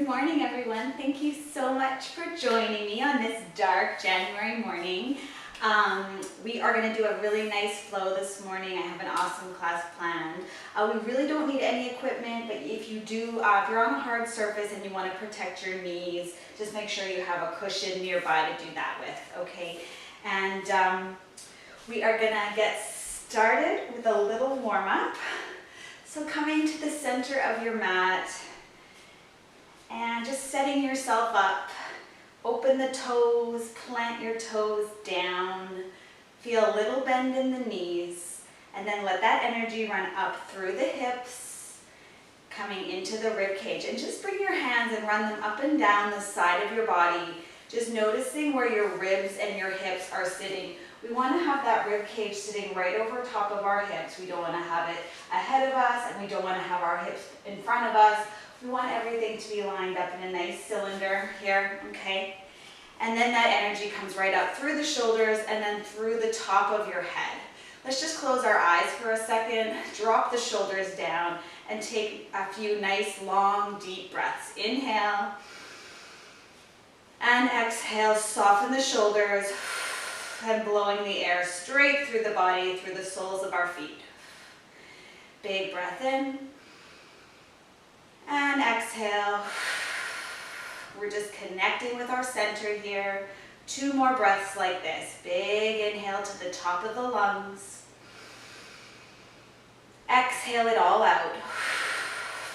Good morning, everyone. Thank you so much for joining me on this dark January morning. We are going to do a really nice flow this morning. I have an awesome class planned. We really don't need any equipment, but if you do, if you're on a hard surface and you want to protect your knees, just make sure you have a cushion nearby to do that with, okay? And we are going to get started with a little warm-up. So coming to the center of your mat and just setting yourself up. Open the toes, plant your toes down, feel a little bend in the knees, and then let that energy run up through the hips, coming into the rib cage. And just bring your hands and run them up and down the side of your body, just noticing where your ribs and your hips are sitting. We want to have that rib cage sitting right over top of our hips. We don't want to have it ahead of us, and we don't want to have our hips in front of us. We want everything to be lined up in a nice cylinder here, okay? And then that energy comes right up through the shoulders and then through the top of your head. Let's just close our eyes for a second, drop the shoulders down, and take a few nice, long, deep breaths. Inhale and exhale, soften the shoulders and blowing the air straight through the body, through the soles of our feet. Big breath in. And exhale. We're just connecting with our center here. 2 more breaths like this. Big inhale to the top of the lungs. Exhale it all out.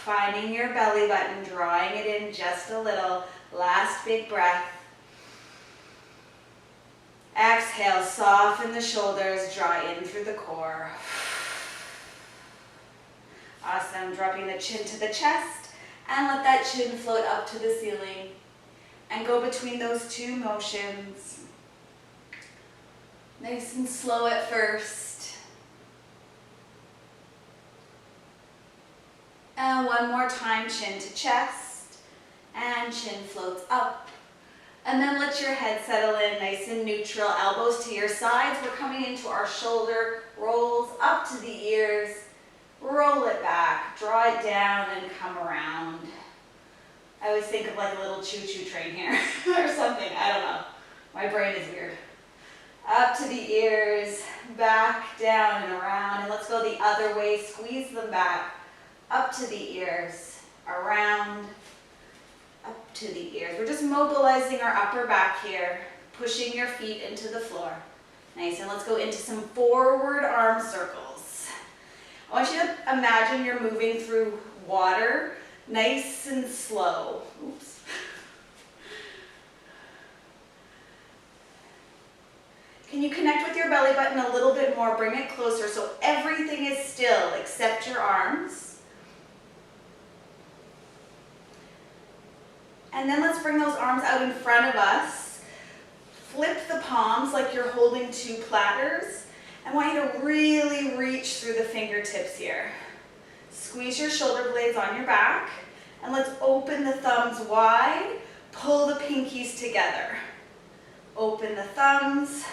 Finding your belly button, drawing it in just a little. Last big breath. Exhale, soften the shoulders, draw in through the core. Awesome, dropping the chin to the chest and let that chin float up to the ceiling and go between those 2 motions. Nice and slow at first. And one more time, chin to chest and chin floats up. And then let your head settle in nice and neutral, elbows to your sides. We're coming into our shoulder rolls up to the ears. Roll it back, draw it down, and come around. I always think of like a little choo-choo train here or something. I don't know. My brain is weird. Up to the ears, back, down, and around. And let's go the other way. Squeeze them back. Up to the ears, around, up to the ears. We're just mobilizing our upper back here, pushing your feet into the floor. Nice. And let's go into some forward arm circles. I want you to imagine you're moving through water, nice and slow. Oops. Can you connect with your belly button a little bit more? Bring it closer so everything is still except your arms. And then let's bring those arms out in front of us. Flip the palms like you're holding 2 platters. I want you to really reach through the fingertips here. Squeeze your shoulder blades on your back, and let's open the thumbs wide, pull the pinkies together. Open the thumbs,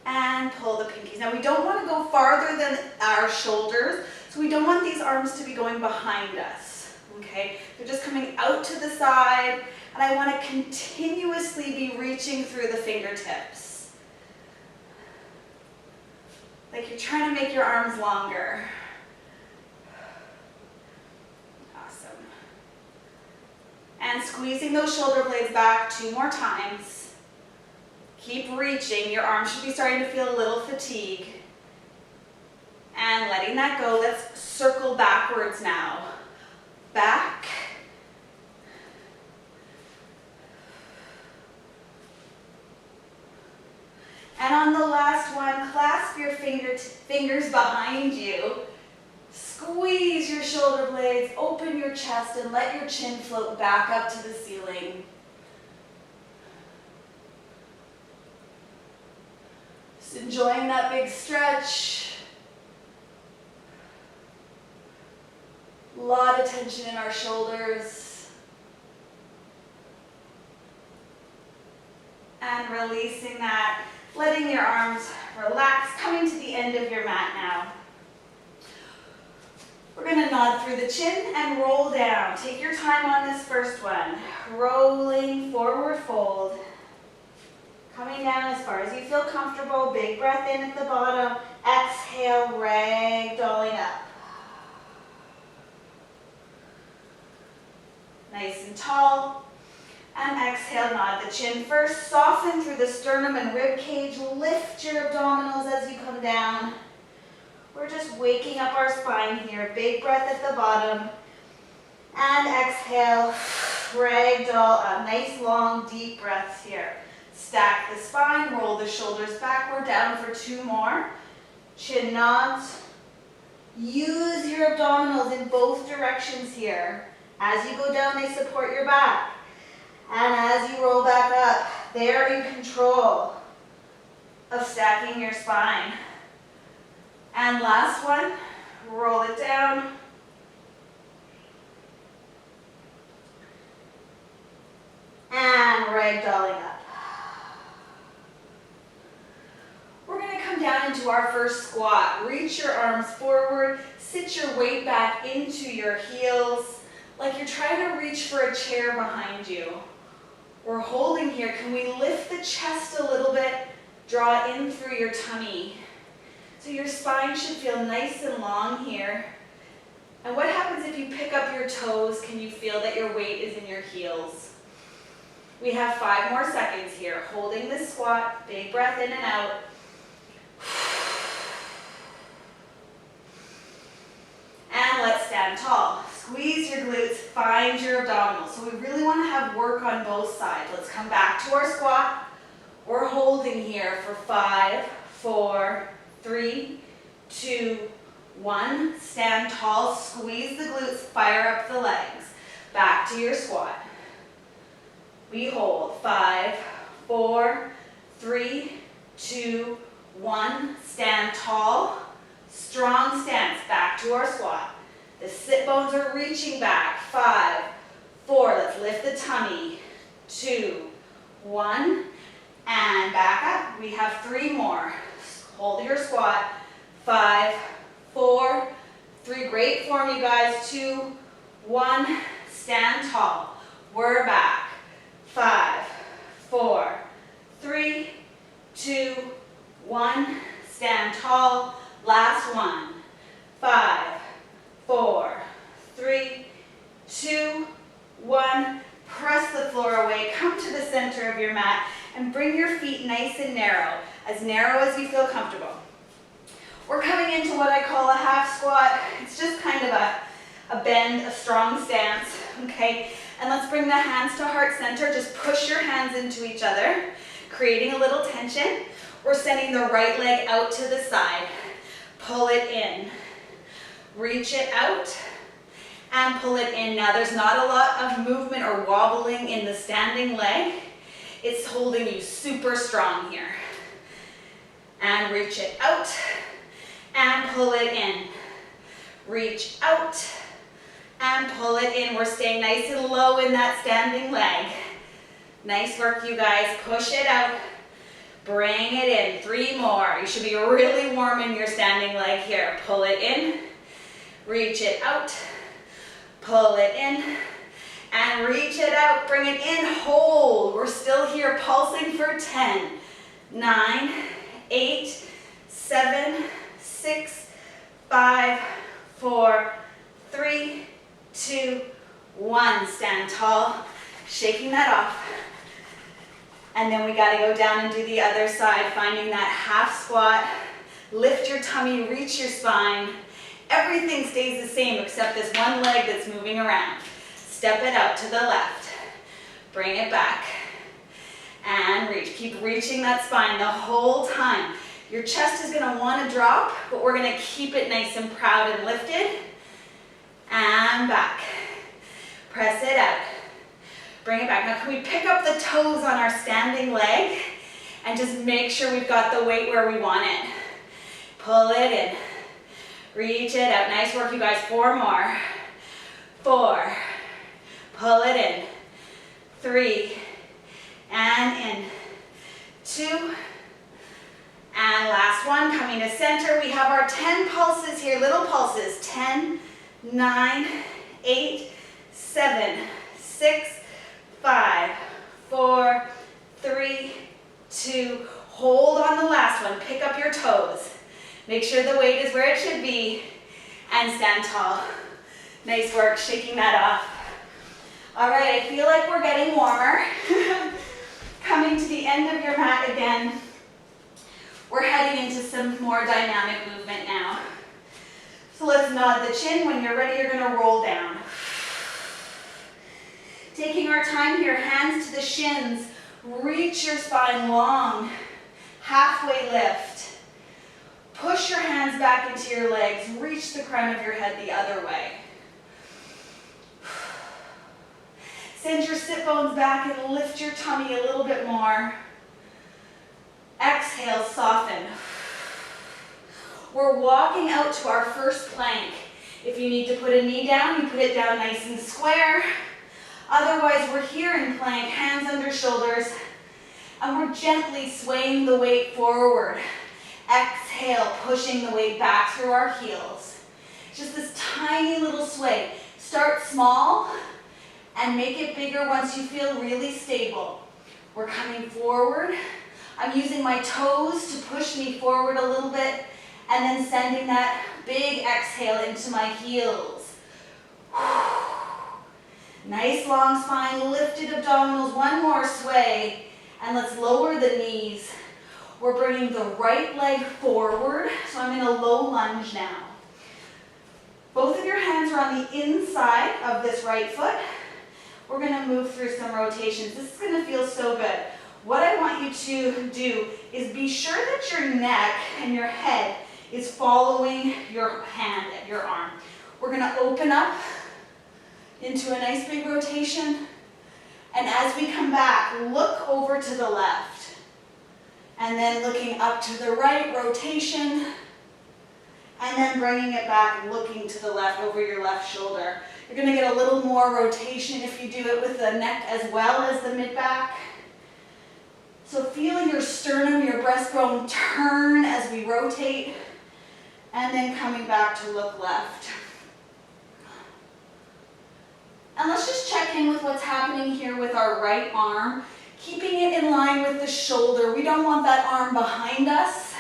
and pull the pinkies. Now we don't want to go farther than our shoulders, so we don't want these arms to be going behind us, okay? They're just coming out to the side, and I want to continuously be reaching through the fingertips. Like you're trying to make your arms longer. Awesome. And squeezing those shoulder blades back 2 more times. Keep reaching. Your arms should be starting to feel a little fatigue. And letting that go, let's circle backwards now. Back. And on the last one, clasp your fingers behind you. Squeeze your shoulder blades, open your chest, and let your chin float back up to the ceiling. Just enjoying that big stretch. A lot of tension in our shoulders. And releasing that. Letting your arms relax, coming to the end of your mat now. We're going to nod through the chin and roll down. Take your time on this first one. Rolling, forward fold. Coming down as far as you feel comfortable. Big breath in at the bottom. Exhale, ragdolling up. Nice and tall. And exhale, nod the chin first. Soften through the sternum and rib cage. Lift your abdominals as you come down. We're just waking up our spine here. Big breath at the bottom. And exhale, ragdoll up. Nice, long, deep breaths here. Stack the spine, roll the shoulders back. We're down for 2 more. Chin nods. Use your abdominals in both directions here. As you go down, they support your back. And as you roll back up, they're in control of stacking your spine. And last one, roll it down. And ragdolling up. We're going to come down into our first squat. Reach your arms forward, sit your weight back into your heels, like you're trying to reach for a chair behind you. We're holding here. Can we lift the chest a little bit? Draw in through your tummy. So your spine should feel nice and long here. And what happens if you pick up your toes? Can you feel that your weight is in your heels? We have 5 more seconds here. Holding this squat, big breath in and out. And let's stand tall. Squeeze your glutes, find your abdominals. So we really want to have work on both sides. Let's come back to our squat. We're holding here for 5, 4, 3, 2, 1. Stand tall, squeeze the glutes, fire up the legs. Back to your squat. We hold 5, 4, 3, 2, 1. Stand tall, strong stance. Back to our squat. The sit bones are reaching back. 5, 4. Let's lift the tummy. 2, 1. And back up. We have 3 more. Hold your squat. 5, 4, 3. Great form, you guys. 2, 1. Stand tall. We're back. 5, 4, 3, 2, 1. Stand tall. Last one. 5, 4, 3, 2, 1. Press the floor away. Come to the center of your mat and bring your feet nice and narrow as you feel comfortable. We're coming into what I call a half squat. It's just kind of a bend, a strong stance, okay? And let's bring the hands to heart center. Just push your hands into each other, creating a little tension. We're sending the right leg out to the side. Pull it in. Reach it out and pull it in. Now there's not a lot of movement or wobbling in the standing leg. It's holding you super strong here. And reach it out and pull it in. Reach out and pull it in. We're staying nice and low in that standing leg. Nice work, you guys. Push it out. Bring it in. 3 more. You should be really warm in your standing leg here. Pull it in. Reach it out. Pull it in. And reach it out. Bring it in. Hold. We're still here pulsing for 10, 9, 8, 7, 6, 5, 4, 3, 2, 1. Stand tall. Shaking that off. And then we got to go down and do the other side, finding that half squat. Lift your tummy, reach your spine. Everything stays the same except this one leg that's moving around. Step it out to the left. Bring it back. And reach. Keep reaching that spine the whole time. Your chest is going to want to drop, but we're going to keep it nice and proud and lifted. And back. Press it out. Bring it back. Now can we pick up the toes on our standing leg and just make sure we've got the weight where we want it. Pull it in. Reach it out. Nice work, you guys. 4 more. 4. Pull it in. 3. And in. 2. And last one, coming to center. We have our 10 pulses here, little pulses. 10, 9, 8, 7, 6, 5, 4, 3, 2. Hold on the last one. Pick up your toes. Make sure the weight is where it should be. And stand tall. Nice work, shaking that off. All right, I feel like we're getting warmer. Coming to the end of your mat again. We're heading into some more dynamic movement now. So let's nod the chin. When you're ready, you're gonna roll down. Taking our time here, hands to the shins. Reach your spine long. Halfway lift. Push your hands back into your legs. Reach the crown of your head the other way. Send your sit bones back and lift your tummy a little bit more. Exhale, soften. We're walking out to our first plank. If you need to put a knee down, you put it down nice and square. Otherwise, we're here in plank, hands under shoulders, and we're gently swaying the weight forward. Exhale, pushing the weight back through our heels. Just this tiny little sway. Start small and make it bigger once you feel really stable. We're coming forward. I'm using my toes to push me forward a little bit and then sending that big exhale into my heels. Nice long spine, lifted abdominals, one more sway, and let's lower the knees. We're bringing the right leg forward, so I'm in a low lunge now. Both of your hands are on the inside of this right foot. We're gonna move through some rotations. This is gonna feel so good. What I want you to do is be sure that your neck and your head is following your hand and your arm. We're gonna open up into a nice big rotation. And as we come back, look over to the left. And then looking up to the right, rotation. And then bringing it back, looking to the left over your left shoulder. You're gonna get a little more rotation if you do it with the neck as well as the mid-back. So feel your sternum, your breastbone turn as we rotate. And then coming back to look left. And let's just check in with what's happening here with our right arm, keeping it in line with the shoulder. We don't want that arm behind us.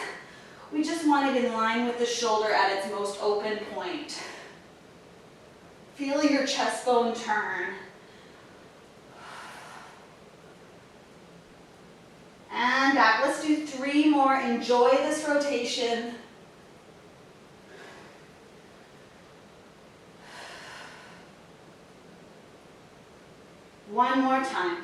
We just want it in line with the shoulder at its most open point. Feel your chest bone turn. And back. Let's do 3 more. Enjoy this rotation. One more time.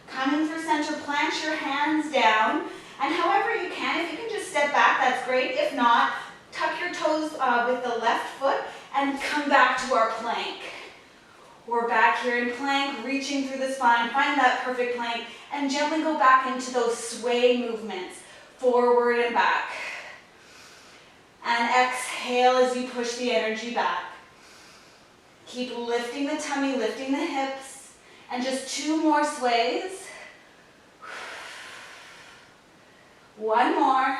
Coming through center, plant your hands down, and however you can, if you can just step back, that's great. If not, tuck your toes with the left foot and come back to our plank. We're back here in plank, reaching through the spine, find that perfect plank, and gently go back into those sway movements, forward and back. And exhale as you push the energy back. Keep lifting the tummy, lifting the hips, and just 2 more sways. One more.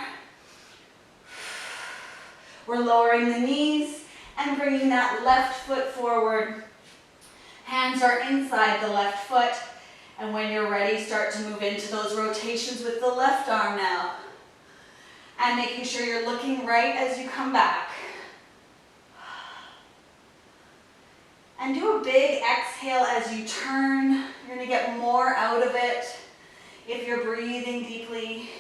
We're lowering the knees and bringing that left foot forward. Hands are inside the left foot, and when you're ready, start to move into those rotations with the left arm now. And making sure you're looking right as you come back. And do a big exhale as you turn. You're gonna get more out of it if you're breathing deeply.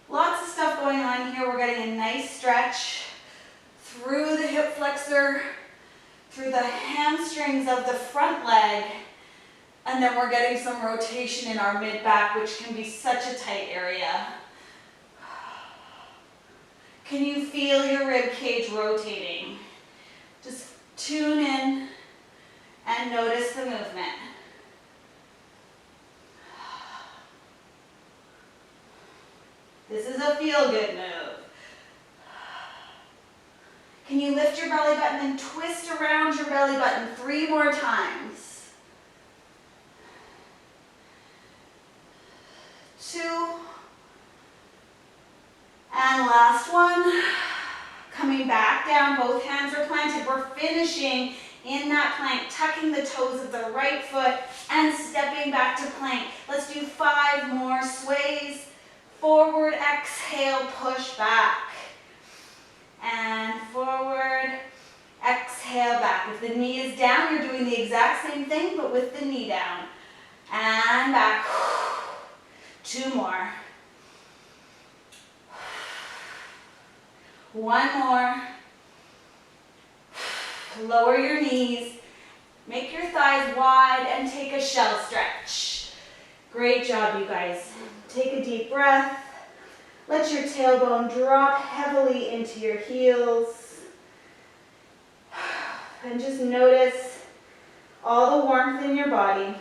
Lots of stuff going on here. We're getting a nice stretch through the hip flexor, through the hamstrings of the front leg, and then we're getting some rotation in our mid-back, which can be such a tight area. Can you feel your rib cage rotating? Just tune in and notice the movement. This is a feel-good move. Can you lift your belly button and twist around your belly button 3 more times? 2. last one. Coming back down, both hands are planted. We're finishing in that plank, tucking the toes of the right foot and stepping back to plank. Let's do 5 more sways. Forward, exhale, push back. And forward, exhale back. If the knee is down, you're doing the exact same thing, but with the knee down. And back. 2 more. 1 more. Lower your knees. Make your thighs wide and take a shell stretch. Great job, you guys. Take a deep breath. Let your tailbone drop heavily into your heels. And just notice all the warmth in your body.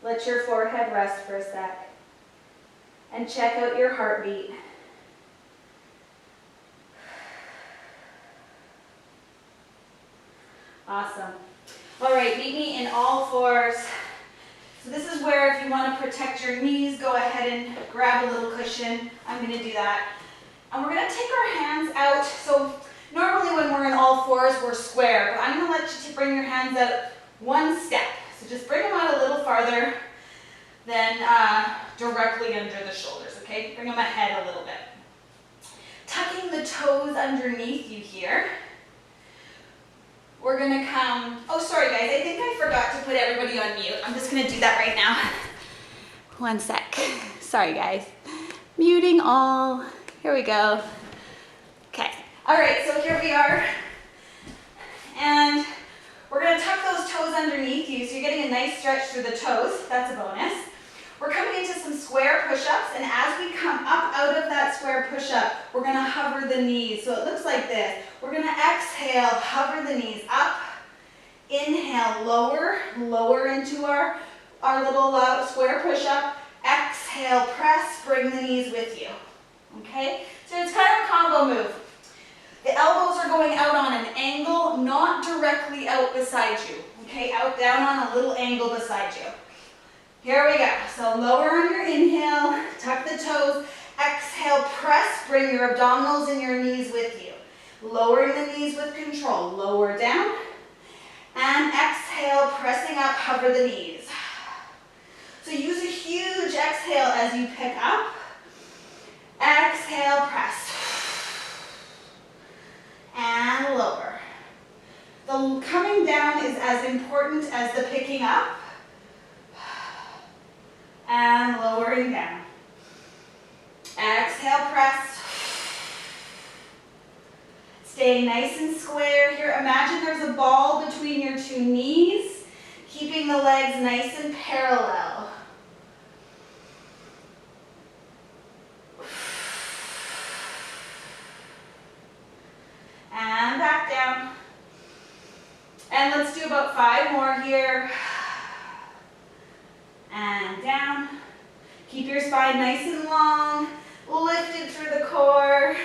Let your forehead rest for a sec. And check out your heartbeat. Awesome. All right, meet me in all fours. So this is where if you want to protect your knees, go ahead and grab a little cushion. I'm going to do that. And we're going to take our hands out. So normally when we're in all fours, we're square, but I'm going to let you bring your hands out 1 step. So just bring them out a little farther than directly under the shoulders, okay? Bring them ahead a little bit. Tucking the toes underneath you here. We're gonna come, oh sorry guys, I think I forgot to put everybody on mute. I'm just gonna do that right now. 1 sec. Sorry guys. Muting all. Here we go. Okay. All right, so here we are. And we're gonna tuck those toes underneath you, so you're getting a nice stretch through the toes. That's a bonus. We're coming into some square push-ups, and as we come up out of that square push-up, we're gonna hover the knees. So it looks like this. We're gonna exhale, hover the knees up. Inhale, lower into our little square push-up. Exhale, press, bring the knees with you. Okay? So it's kind of a combo move. The elbows are going out on an angle, not directly out beside you. Okay, out, down on a little angle beside you. Here we go. So lower on your inhale, tuck the toes. Exhale, press, bring your abdominals and your knees with you. Lowering the knees with control. Lower down. And exhale, pressing up, hover the knees. So use a huge exhale as you pick up. Exhale, press. And lower. The coming down is as important as the picking up. And lowering down. Exhale, press. Stay nice and square here. Imagine there's a ball between your 2 knees, keeping the legs nice and parallel. And back down. And let's do about 5 more here. And down. Keep your spine nice and long, lifted through the core.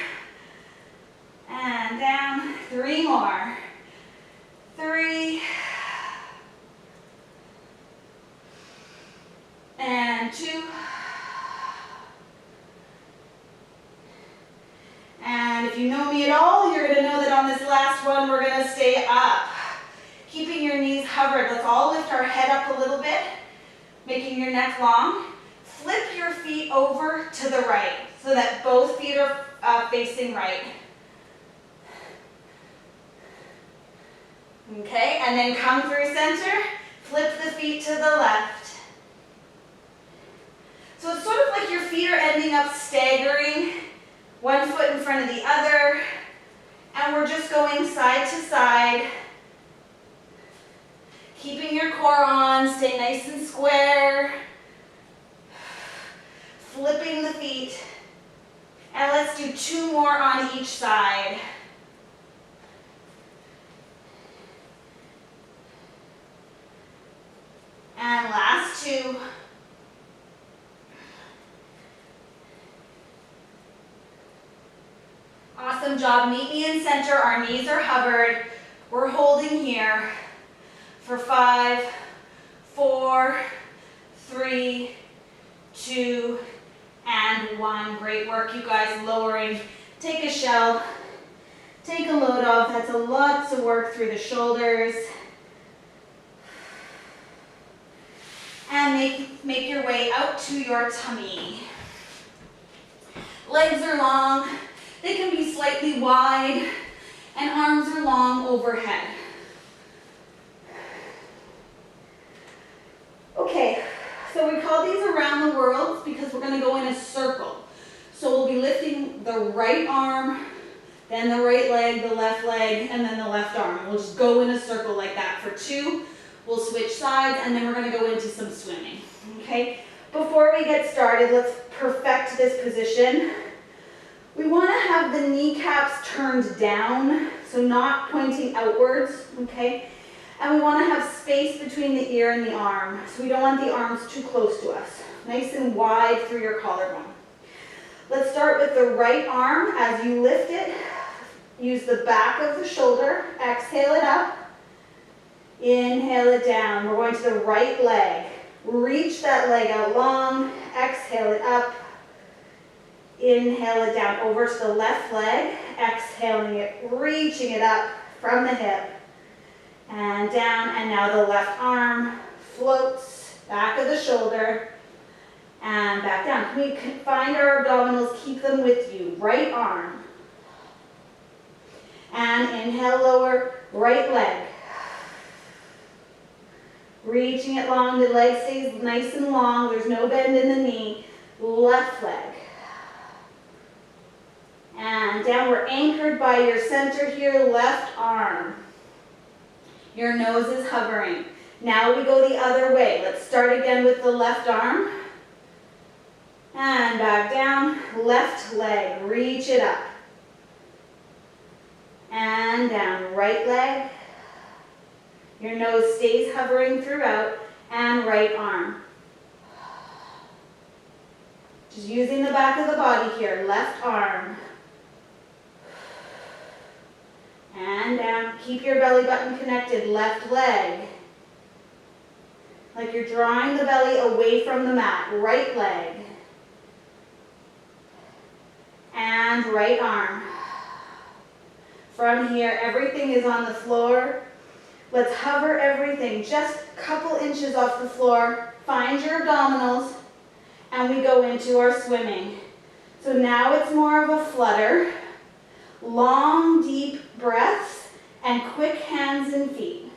And down. 3 more. 3. And 2. And if you know me at all, you're going to know that on this last one, we're going to stay up. Keeping your knees hovered. Let's all lift our head up a little bit, making your neck long. Flip your feet over to the right so that both feet are facing right. Okay, and then come through center, flip the feet to the left. So it's sort of like your feet are ending up staggering, 1 foot in front of the other, and we're just going side to side. Keeping your core on, stay nice and square. Flipping the feet. And let's do 2 more on each side. And last 2. Awesome job. Meet me in center. Our knees are hovered. We're holding here for 5, 4, 3, 2, and 1. Great work, you guys. Lowering. Take a shell. Take a load off. That's a lot of work through the shoulders. And make your way out to your tummy. Legs are long. They can be slightly wide. And arms are long overhead. Okay, so we call these around the world because we're going to go in a circle. So we'll be lifting the right arm, then the right leg, the left leg, and then the left arm. We'll just go in a circle like that for 2. We'll switch sides, and then we're going to go into some swimming. Okay? Before we get started, let's perfect this position. We want to have the kneecaps turned down, so not pointing outwards, okay? And we want to have space between the ear and the arm, so we don't want the arms too close to us. Nice and wide through your collarbone. Let's start with the right arm. As you lift it, use the back of the shoulder. Exhale it up. Inhale it down. We're going to the right leg. Reach that leg out long. Exhale it up. Inhale it down. Over to the left leg. Exhaling it, reaching it up from the hip. And down. And now the left arm floats. Back of the shoulder. And back down. Can we find our abdominals? Keep them with you. Right arm. And inhale, lower. Right leg. Reaching it long, the leg stays nice and long. There's no bend in the knee. Left leg. And down, we're anchored by your center here, left arm. Your nose is hovering. Now we go the other way. Let's start again with the left arm. And back down, left leg, reach it up. And down, right leg. Your nose stays hovering throughout, and right arm. Just using the back of the body here, left arm. And down, keep your belly button connected, left leg. Like you're drawing the belly away from the mat, right leg. And right arm. From here, everything is on the floor. Let's hover everything just a couple inches off the floor. Find your abdominals, and we go into our swimming. So now it's more of a flutter. Long, deep breaths, and quick hands and feet.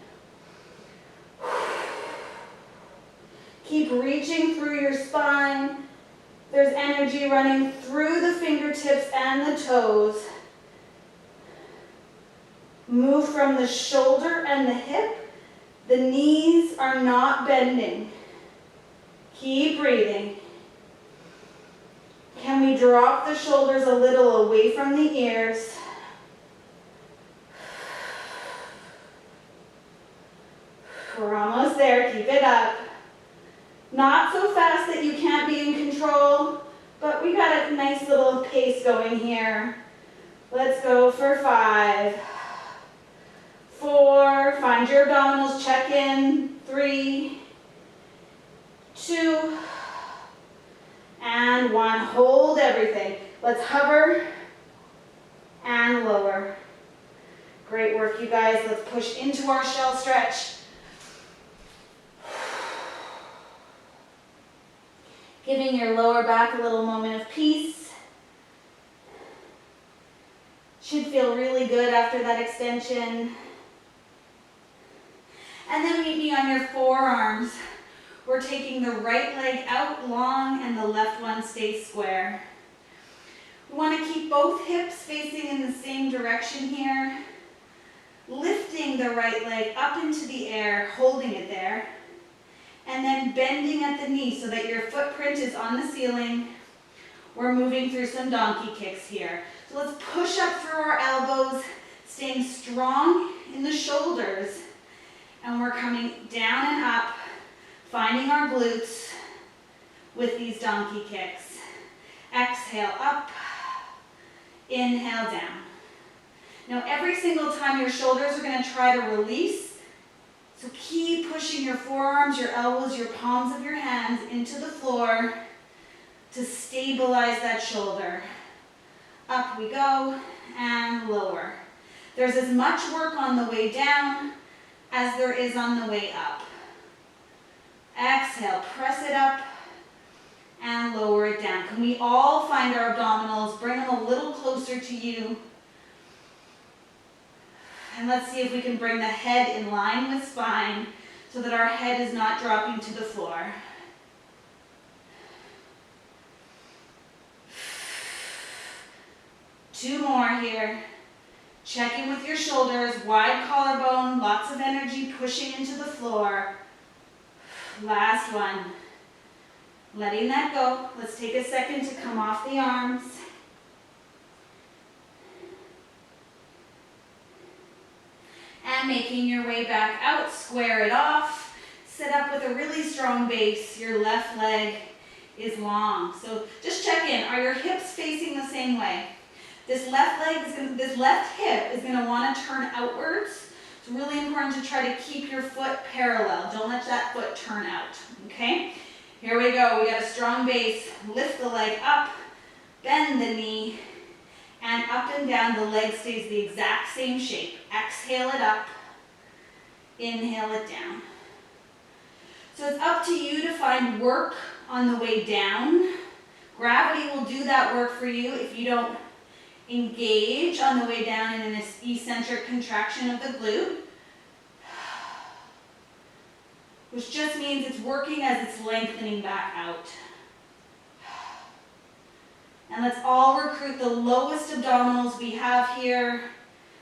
Keep reaching through your spine. There's energy running through the fingertips and the toes. Move from the shoulder and the hip. The knees are not bending. Keep breathing. Can we drop the shoulders a little away from the ears? We're almost there. Keep it up. Not so fast that you can't be in control, but we got a nice little pace going here. Let's go for 5, 4, find your abdominals, check in, 3, 2, and 1. Hold everything. Let's hover and lower. Great work, you guys. Let's push into our shell stretch. Giving your lower back a little moment of peace. Should feel really good after that extension. And then meet me on your forearms. We're taking the right leg out long and the left one stays square. We want to keep both hips facing in the same direction here. Lifting the right leg up into the air, holding it there. And then bending at the knee so that your footprint is on the ceiling. We're moving through some donkey kicks here. So let's push up through our elbows, staying strong in the shoulders. And we're coming down and up, finding our glutes with these donkey kicks. Exhale up, inhale down. Now every single time your shoulders are going to try to release, So keep pushing your forearms, your elbows, your palms of your hands into the floor to stabilize that shoulder. Up we go and lower. There's as much work on the way down as there is on the way up. Exhale, press it up and lower it down. Can we all find our abdominals, bring them a little closer to you? And let's see if we can bring the head in line with spine so that our head is not dropping to the floor. Two more here. Check in with your shoulders, wide collarbone, lots of energy pushing into the floor. Last one. Letting that go. Let's take a second to come off the arms. And making your way back out, square it off. Sit up with a really strong base. Your left leg is long. So just check in. Are your hips facing the same way? This left hip is going to want to turn outwards. It's really important to try to keep your foot parallel. Don't let that foot turn out, okay? Here we go. We got a strong base. Lift the leg up, bend the knee, and up and down. The leg stays the exact same shape. Exhale it up, inhale it down. So it's up to you to find work on the way down. Gravity will do that work for you if you don't engage on the way down in an eccentric contraction of the glute, which just means it's working as it's lengthening back out. And let's all recruit the lowest abdominals we have here,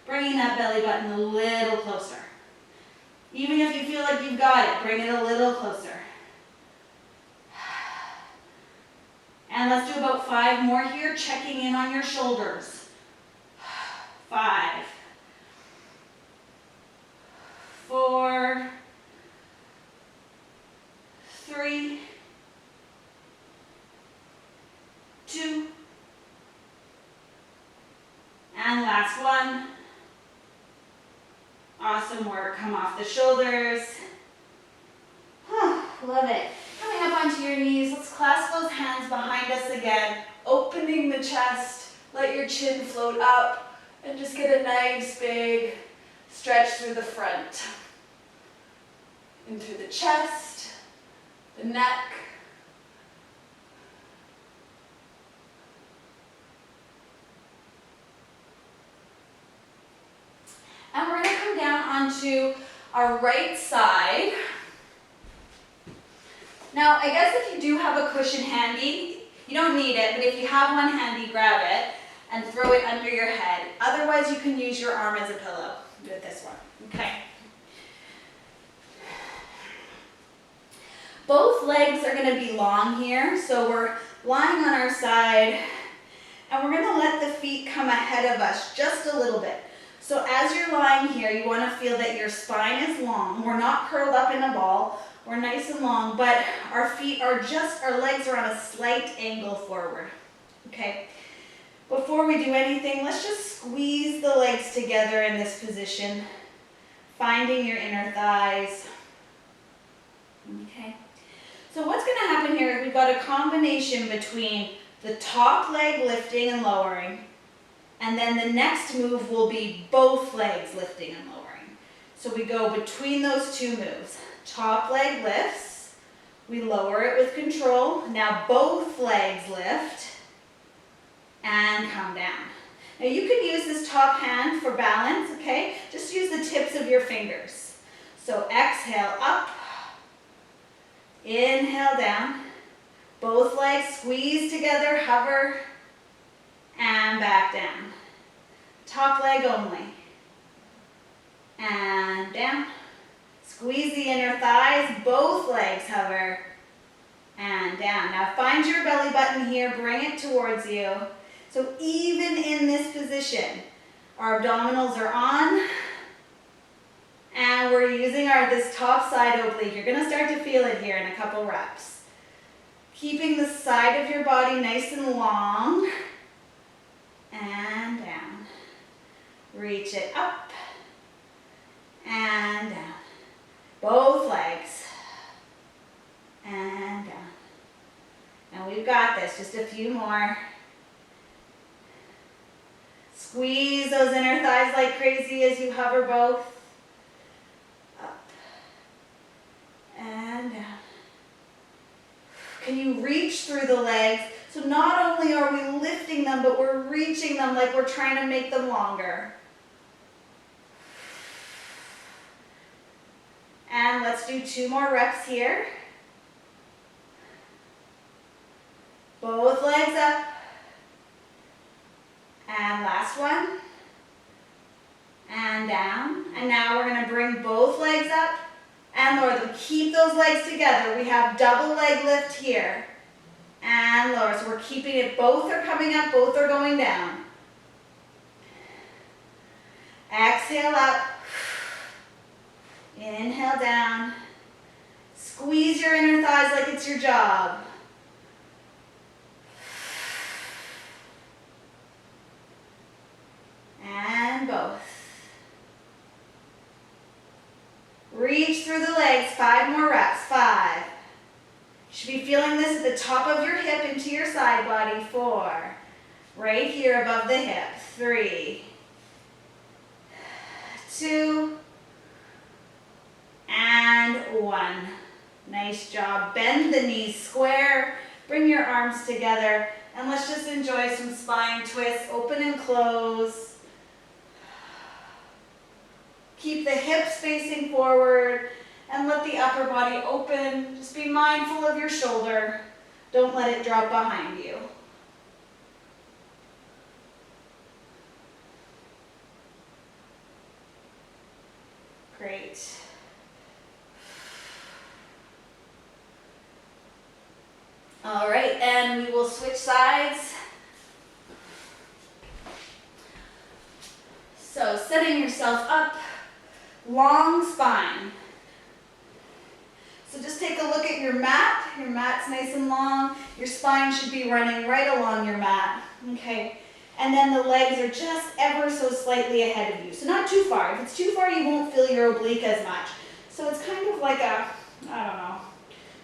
bringing that belly button a little closer. Even if you feel like you've got it, bring it a little closer. And let's do about 5 more here, checking in on your shoulders. 5, 4, 3, 2, and last one. Awesome work. Come off the shoulders. Love it. Coming up onto your knees, let's clasp those hands behind us again, opening the chest, let your chin float up, and just get a nice big stretch through the front. In through the chest, the neck. And we're going to come down onto our right side. Now, I guess if you do have a cushion handy, you don't need it, but if you have one handy, grab it and throw it under your head. Otherwise, you can use your arm as a pillow with this one, okay? Both legs are going to be long here, so we're lying on our side, and we're going to let the feet come ahead of us just a little bit. So as you're lying here, you want to feel that your spine is long. We're not curled up in a ball. We're nice and long, but our feet are our legs are on a slight angle forward, okay? Before we do anything, let's just squeeze the legs together in this position, finding your inner thighs, okay? So what's going to happen here is we've got a combination between the top leg lifting and lowering, and then the next move will be both legs lifting and lowering. So we go between those two moves. Top leg lifts, we lower it with control. Now both legs lift and come down. Now you can use this top hand for balance, okay? Just use the tips of your fingers. So exhale up, inhale down, both legs squeeze together, hover, and back down. Top leg only. And down. Squeeze the inner thighs, both legs hover, and down. Now find your belly button here, bring it towards you. So even in this position, our abdominals are on, and we're using this top side oblique. You're gonna start to feel it here in a couple reps. Keeping the side of your body nice and long, and down. Reach it up, and down. Both legs. And down. And we've got this, just a few more. Squeeze those inner thighs like crazy as you hover both. Up. And down. Can you reach through the legs? So not only are we lifting them, but we're reaching them like we're trying to make them longer. And let's do 2 more reps here. Both legs up. And last one. And down. And now we're going to bring both legs up and lower them. Keep those legs together. We have double leg lift here. And lower. So we're keeping it. Both are coming up. Both are going down. Exhale up. Inhale down. Squeeze your inner thighs like it's your job. And both. Reach through the legs. 5 more reps. 5. You should be feeling this at the top of your hip into your side body. 4. Right here above the hip. 3. 2. And 1. Nice job. Bend the knees square. Bring your arms together. And let's just enjoy some spine twists. Open and close. Keep the hips facing forward and let the upper body open. Just be mindful of your shoulder. Don't let it drop behind you. Great. All right, and we will switch sides. So setting yourself up. Long spine. So just take a look at your mat. Your mat's nice and long. Your spine should be running right along your mat. Okay. And then the legs are just ever so slightly ahead of you. So not too far. If it's too far, you won't feel your oblique as much. So it's kind of like a, I don't know,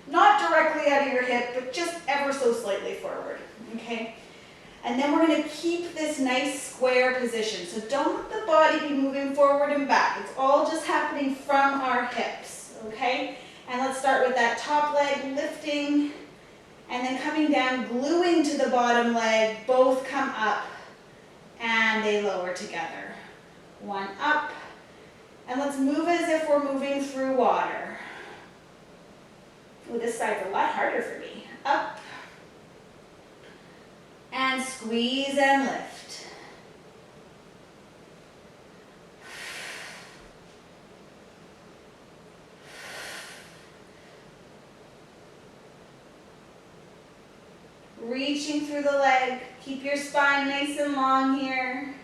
not directly out of your hip, but just ever so slightly forward. Okay. And then we're going to keep this nice square position. So don't let the body be moving forward and back. It's all just happening from our hips, okay? And let's start with that top leg lifting and then coming down, gluing to the bottom leg. Both come up and they lower together. 1 up. And let's move as if we're moving through water. Ooh, this side's a lot harder for me. Up. And squeeze and lift. Reaching through the leg. Keep your spine nice and long here.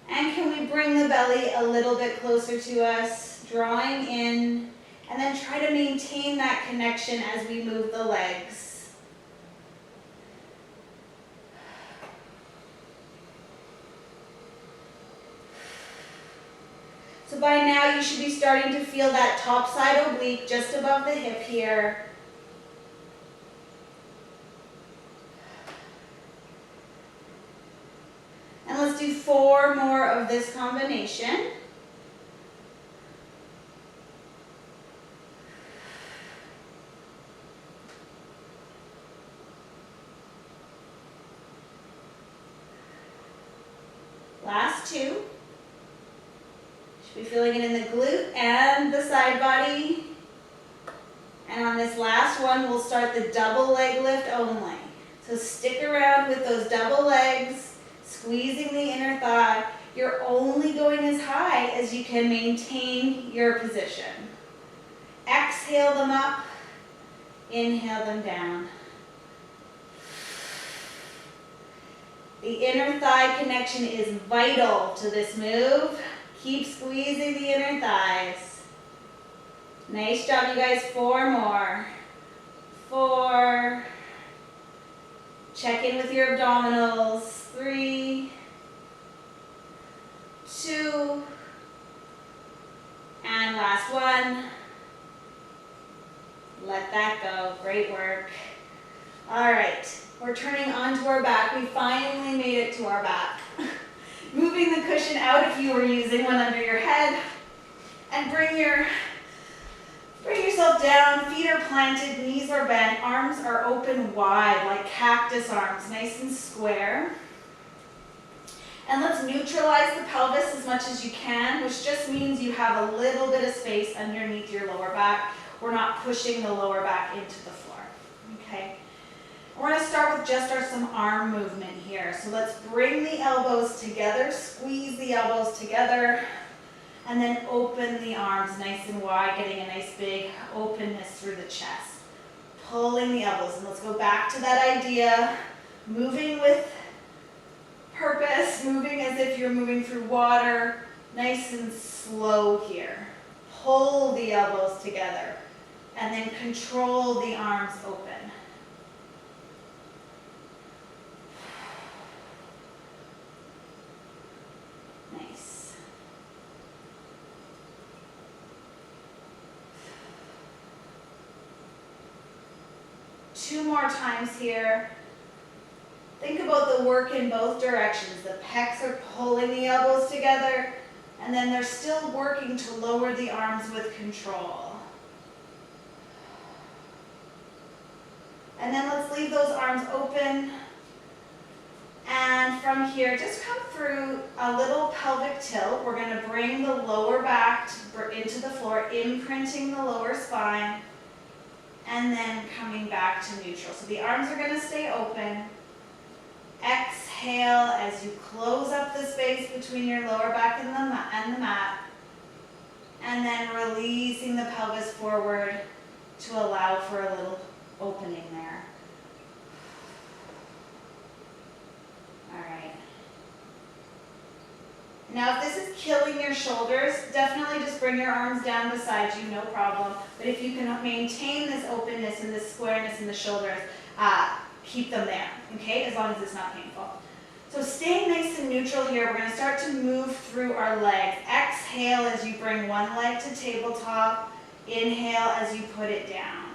And can we bring the belly a little bit closer to us, drawing in. And then try to maintain that connection as we move the legs. So by now you should be starting to feel that top side oblique just above the hip here. And let's do 4 more of this combination. Last 2. Should be feeling it in the glute and the side body. And on this last one, we'll start the double leg lift only. So stick around with those double legs, squeezing the inner thigh. You're only going as high as you can maintain your position. Exhale them up, inhale them down. The inner thigh connection is vital to this move. Keep squeezing the inner thighs. Nice job, you guys. 4 more. 4. Check in with your abdominals. 3, 2, one. Let that go. Great work. All right, we're turning onto our back. We finally made it to our back. Moving the cushion out if you were using one under your head. And bring yourself down. Feet are planted, knees are bent, arms are open wide like cactus arms, nice and square. And let's neutralize the pelvis as much as you can, which just means you have a little bit of space underneath your lower back. We're not pushing the lower back into the floor, okay? We're gonna start with just some arm movement here. So let's bring the elbows together, squeeze the elbows together, and then open the arms nice and wide, getting a nice big openness through the chest. Pulling the elbows, and let's go back to that idea, moving with purpose, moving as if you're moving through water, nice and slow here. Pull the elbows together, and then control the arms open. Nice. Two more times here. Think about the work in both directions. The pecs are pulling the elbows together, and then they're still working to lower the arms with control. And then let's leave those arms open. And from here, just come through a little pelvic tilt. We're going to bring the lower back into the floor, imprinting the lower spine, and then coming back to neutral. So the arms are going to stay open. Exhale as you close up the space between your lower back and the mat. And then releasing the pelvis forward to allow for a little opening there. All right. Now, if this is killing your shoulders, definitely just bring your arms down beside you, no problem. But if you can maintain this openness and this squareness in the shoulders, keep them there, okay, as long as it's not painful. So staying nice and neutral here, we're going to start to move through our legs. Exhale as you bring one leg to tabletop. Inhale as you put it down.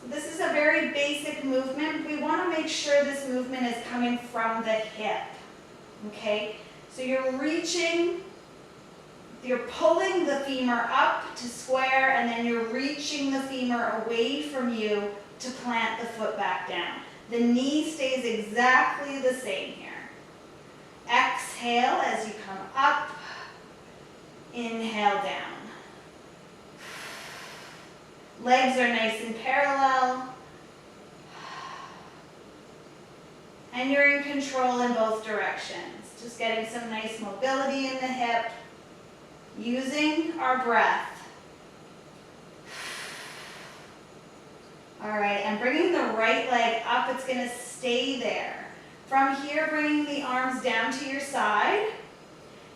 So this is a very basic movement. We want to make sure this movement is coming from the hip, okay? So you're reaching, you're pulling the femur up to square, and then you're reaching the femur away from you to plant the foot back down. The knee stays exactly the same here. Exhale as you come up, inhale down. Legs are nice and parallel. And you're in control in both directions. Just getting some nice mobility in the hip. Using our breath. All right, and bringing the right leg up, it's going to stay there. From here, bringing the arms down to your side,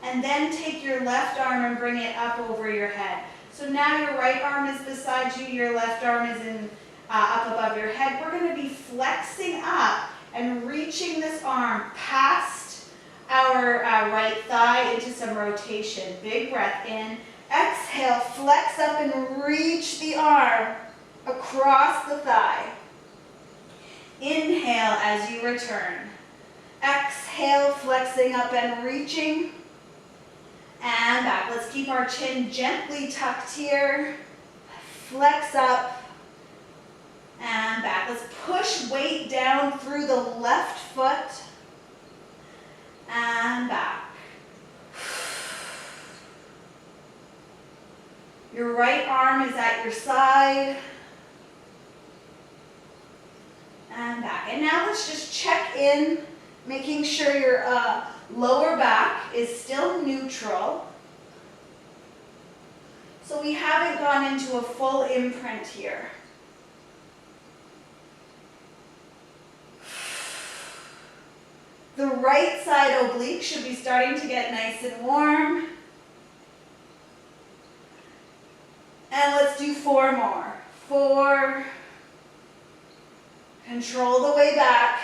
and then take your left arm and bring it up over your head. So now your right arm is beside you, your left arm is up above your head. We're going to be flexing up and reaching this arm past our right thigh into some rotation. Big breath in. Exhale, flex up and reach the arm across the thigh. Inhale as you return. Exhale, flexing up and reaching. And back. Let's keep our chin gently tucked here. Flex up and back. Let's push weight down through the left foot and back. Your right arm is at your side and back. And now let's just check in, making sure your lower back is still neutral. So we haven't gone into a full imprint here. The right side oblique should be starting to get nice and warm. And let's do 4 more. 4. Control the way back.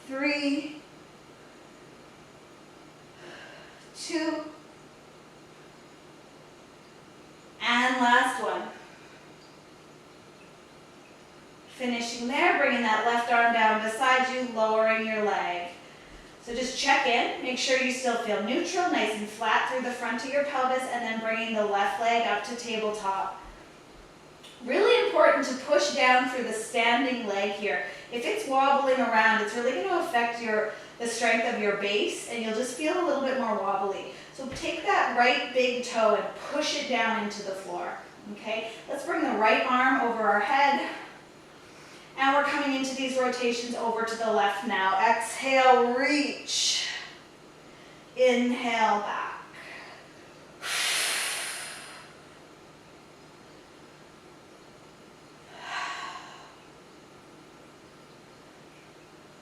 3. 2. And last one. Finishing there, bringing that left arm down beside you, lowering your leg. So just check in, make sure you still feel neutral, nice and flat through the front of your pelvis, and then bringing the left leg up to tabletop. Really important to push down through the standing leg here. If it's wobbling around, it's really going to affect the strength of your base, and you'll just feel a little bit more wobbly. So take that right big toe and push it down into the floor. Okay, let's bring the right arm over our head. And we're coming into these rotations over to the left now. Exhale, reach. Inhale, back.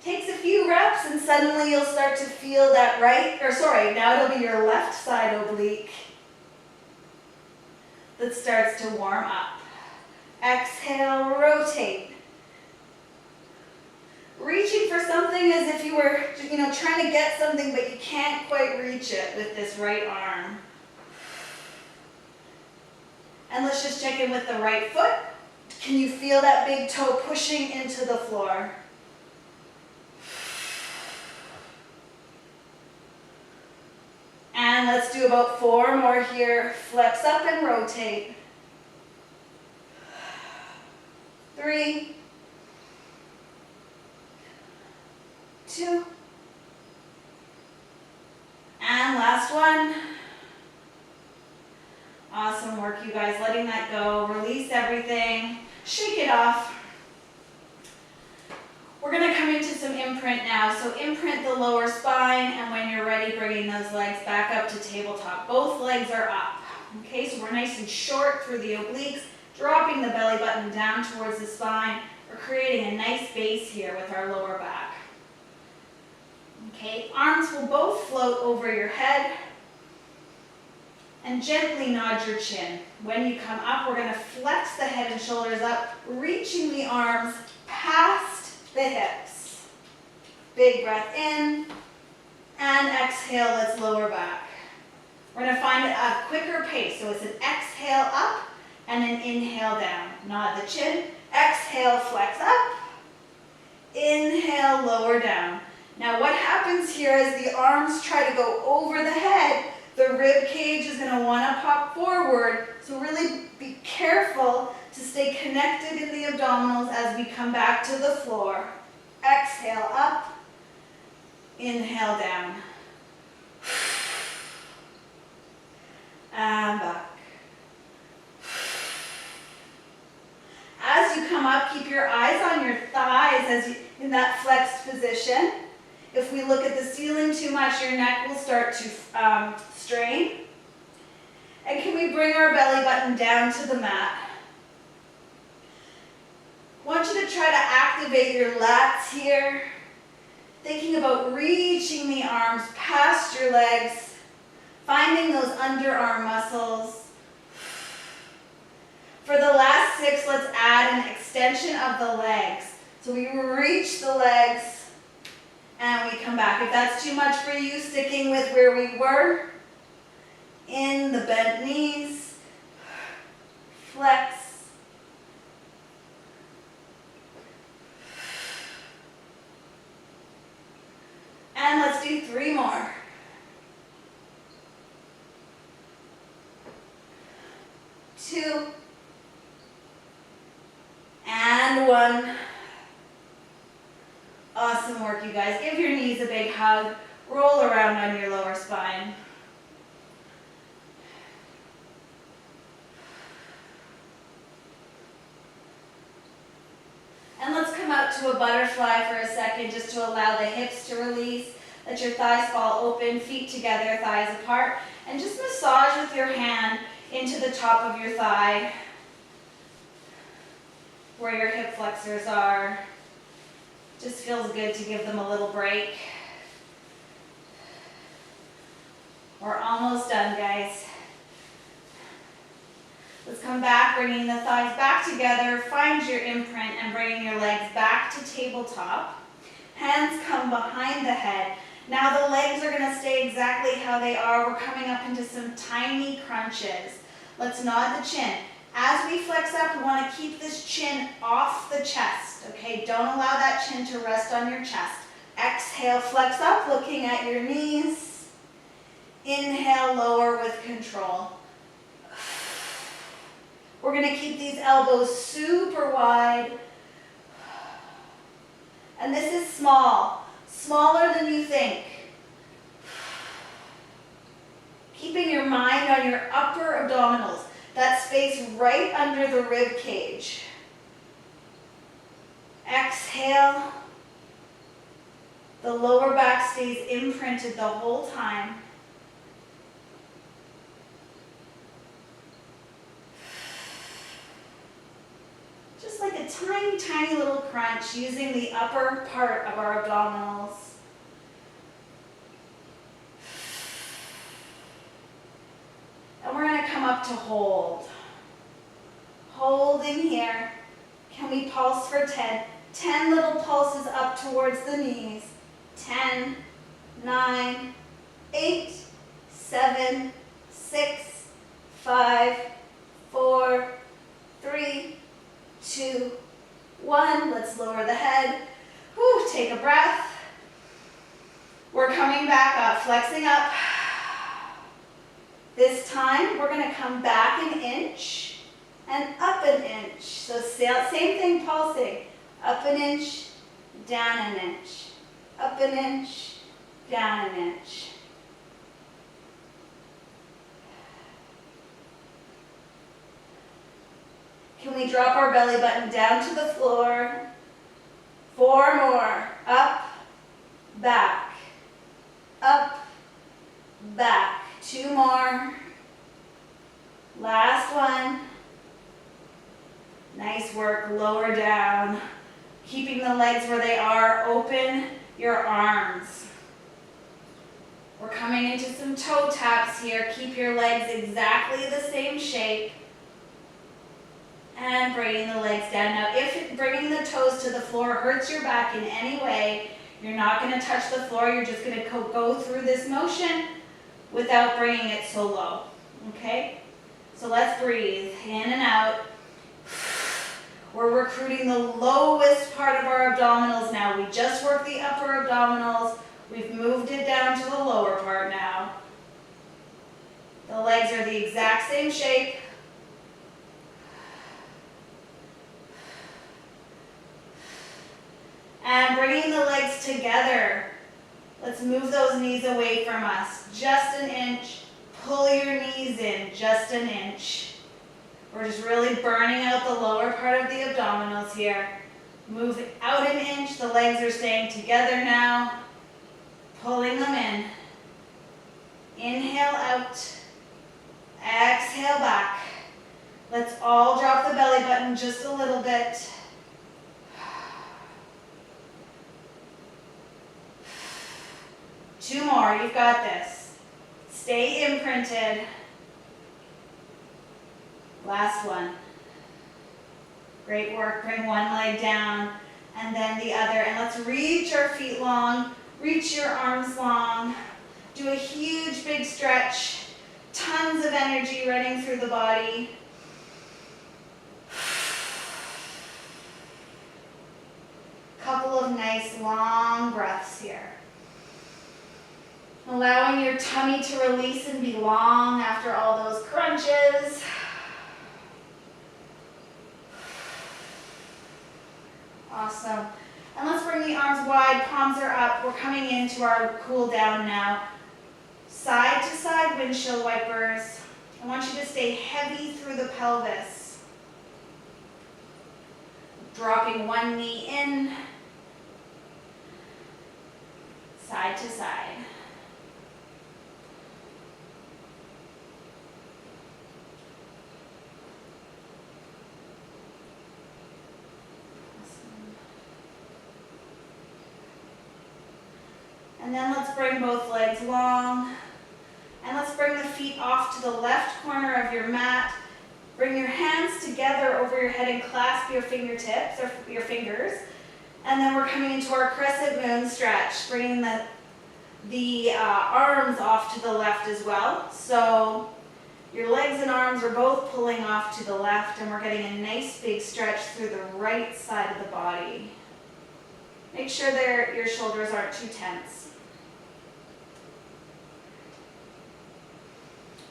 Takes a few reps and suddenly you'll start to feel that now it'll be your left side oblique that starts to warm up. Exhale, rotate. Reaching for something as if you were, trying to get something, but you can't quite reach it with this right arm. And let's just check in with the right foot. Can you feel that big toe pushing into the floor? And let's do about 4 more here. Flex up and rotate. 3, 2, and last one. Awesome work, you guys. Letting that go. Release everything. Shake it off. We're going to come into some imprint now. So imprint the lower spine, and when you're ready, bringing those legs back up to tabletop. Both legs are up. Okay, so we're nice and short through the obliques, dropping the belly button down towards the spine. We're creating a nice base here with our lower back. Okay, arms will both float over your head, and gently nod your chin. When you come up, we're going to flex the head and shoulders up, reaching the arms past the hips. Big breath in, and exhale, let's lower back. We're going to find a quicker pace, so it's an exhale up and an inhale down. Nod the chin, exhale, flex up, inhale, lower down. Now what happens here as the arms try to go over the head, the rib cage is going to want to pop forward, so really be careful to stay connected in the abdominals as we come back to the floor. Exhale up, inhale down, and back. As you come up, keep your eyes on your thighs in that flexed position. If we look at the ceiling too much, your neck will start to strain. And can we bring our belly button down to the mat? I want you to try to activate your lats here. Thinking about reaching the arms past your legs, finding those underarm muscles. For the last 6, let's add an extension of the legs. So we reach the legs and we come back. If that's too much for you, sticking with where we were, in the bent knees, flex. And let's do 3 more. 2, and 1. Awesome work, you guys. Give your knees a big hug. Roll around on your lower spine. And let's come out to a butterfly for a second, just to allow the hips to release. Let your thighs fall open, feet together, thighs apart. And just massage with your hand into the top of your thigh, where your hip flexors are. Just feels good to give them a little break. We're almost done, guys. Let's come back, bringing the thighs back together. Find your imprint and bringing your legs back to tabletop. Hands come behind the head. Now the legs are going to stay exactly how they are. We're coming up into some tiny crunches. Let's nod the chin. As we flex up, we want to keep this chin off the chest, okay? Don't allow that chin to rest on your chest. Exhale, flex up, looking at your knees. Inhale, lower with control. We're going to keep these elbows super wide. And this is small, smaller than you think. Keeping your mind on your upper abdominals, that space right under the rib cage. Exhale. The lower back stays imprinted the whole time. Just like a tiny, tiny little crunch using the upper part of our abdominals. And we're going to come up to hold. Holding here. Can we pulse for 10? 10 little pulses up towards the knees. 10, 9, 8, 7, 6, 5, 4, 3, 2, 1. Let's lower the head. Whew, take a breath. We're coming back up, flexing up. This time, we're going to come back an inch and up an inch. So same thing, pulsing. Up an inch, down an inch. Up an inch, down an inch. Can we drop our belly button down to the floor? 4 more. Up, back. Up, back. 2 more. Last one. Nice work. Lower down. Keeping the legs where they are. Open your arms. We're coming into some toe taps here. Keep your legs exactly the same shape. And bringing the legs down. Now, if bringing the toes to the floor hurts your back in any way, you're not going to touch the floor. You're just going to go through this motion without bringing it so low. Okay? So let's breathe in and out. We're recruiting the lowest part of our abdominals now. We just worked the upper abdominals. We've moved it down to the lower part now. The legs are the exact same shape. And bringing the legs together. Let's move those knees away from us. Just an inch. Pull your knees in. Just an inch. We're just really burning out the lower part of the abdominals here. Move out an inch. The legs are staying together now. Pulling them in. Inhale out. Exhale back. Let's all drop the belly button just a little bit. Two more, you've got this. Stay imprinted. Last one. Great work. Bring one leg down and then the other. And let's reach our feet long. Reach your arms long. Do a huge big stretch. Tons of energy running through the body. Couple of nice long breaths here. Allowing your tummy to release and be long after all those crunches. Awesome. And let's bring the arms wide, palms are up. We're coming into our cool down now. Side to side windshield wipers. I want you to stay heavy through the pelvis. Dropping one knee in. Side to side. And then let's bring both legs long. And let's bring the feet off to the left corner of your mat. Bring your hands together over your head and clasp your fingertips, or your fingers. And then we're coming into our crescent moon stretch, bringing the arms off to the left as well. So Your legs and arms are both pulling off to the left, and we're getting a nice big stretch through the right side of the body. Make sure your shoulders aren't too tense.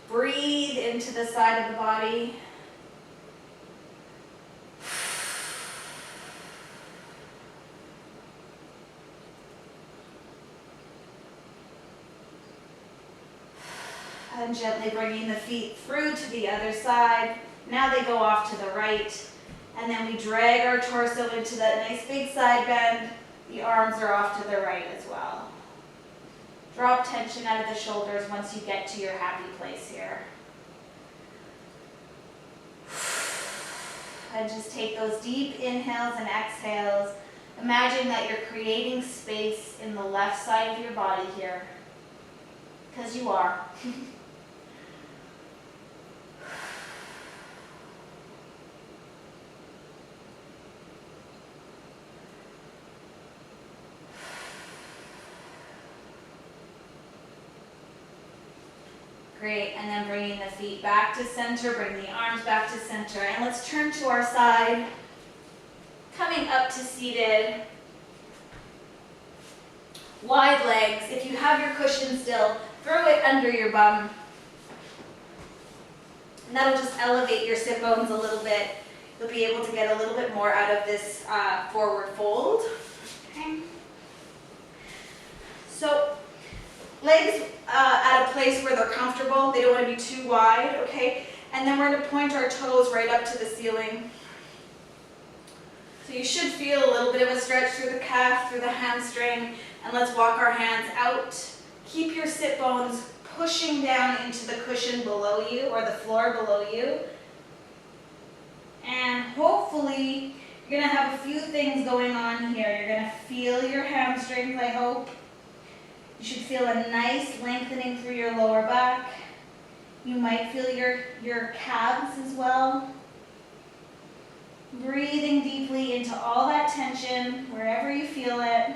Breathe into the side of the body. And gently bringing the feet through to the other side. Now they go off to the right. And then we drag our torso into that nice big side bend. The arms are off to the right as well. Drop tension out of the shoulders once you get to your happy place here. And just take those deep inhales and exhales. Imagine that you're creating space in the left side of your body here. Because you are. Great, and then bringing the feet back to center, bring the arms back to center, and let's turn to our side, coming up to seated. Wide legs. If you have your cushion still, throw it under your bum. And that'll just elevate your sit bones a little bit. You'll be able to get a little bit more out of this forward fold. Okay. So, legs at a place where they're comfortable. They don't want to be too wide, okay? And then we're going to point our toes right up to the ceiling. So you should feel a little bit of a stretch through the calf, through the hamstring. And let's walk our hands out. Keep your sit bones pushing down into the cushion below you or the floor below you. And hopefully you're going to have a few things going on here. You're going to feel your hamstrings, I hope. You should feel a nice lengthening through your lower back. You might feel your calves as well. Breathing deeply into all that tension, wherever you feel it.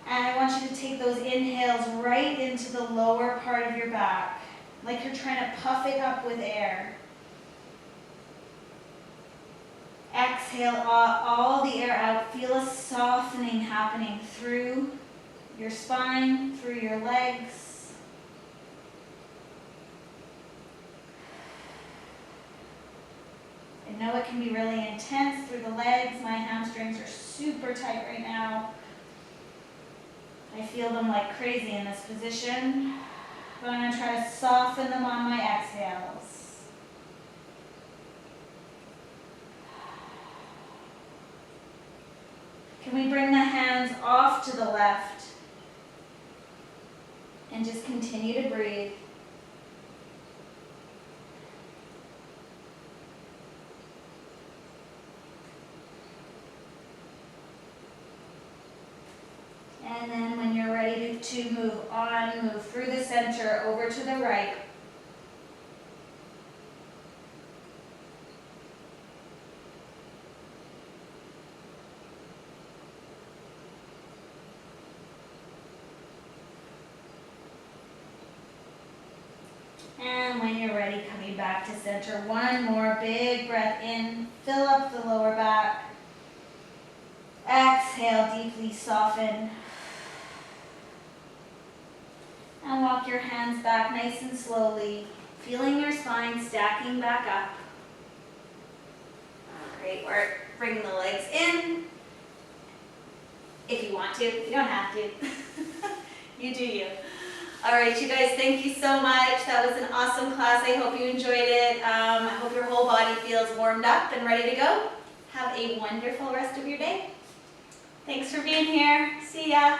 And I want you to take those inhales right into the lower part of your back, like you're trying to puff it up with air. Exhale all the air out. Feel a softening happening through your spine, through your legs. I know it can be really intense through the legs. My hamstrings are super tight right now. I feel them like crazy in this position, but I'm going to try to soften them on my exhales. Can we bring the hands off to the left and just continue to breathe? And then when you're ready to move on, move through the center over to the right. And when you're ready, coming back to center. One more big breath in, fill up the lower back. Exhale, deeply soften. And walk your hands back nice and slowly, feeling your spine stacking back up. Great work. Bring the legs in. If you want to, you don't have to. You do you. All right, you guys, thank you so much. That was an awesome class. I hope you enjoyed it. I hope your whole body feels warmed up and ready to go. Have a wonderful rest of your day. Thanks for being here. See ya.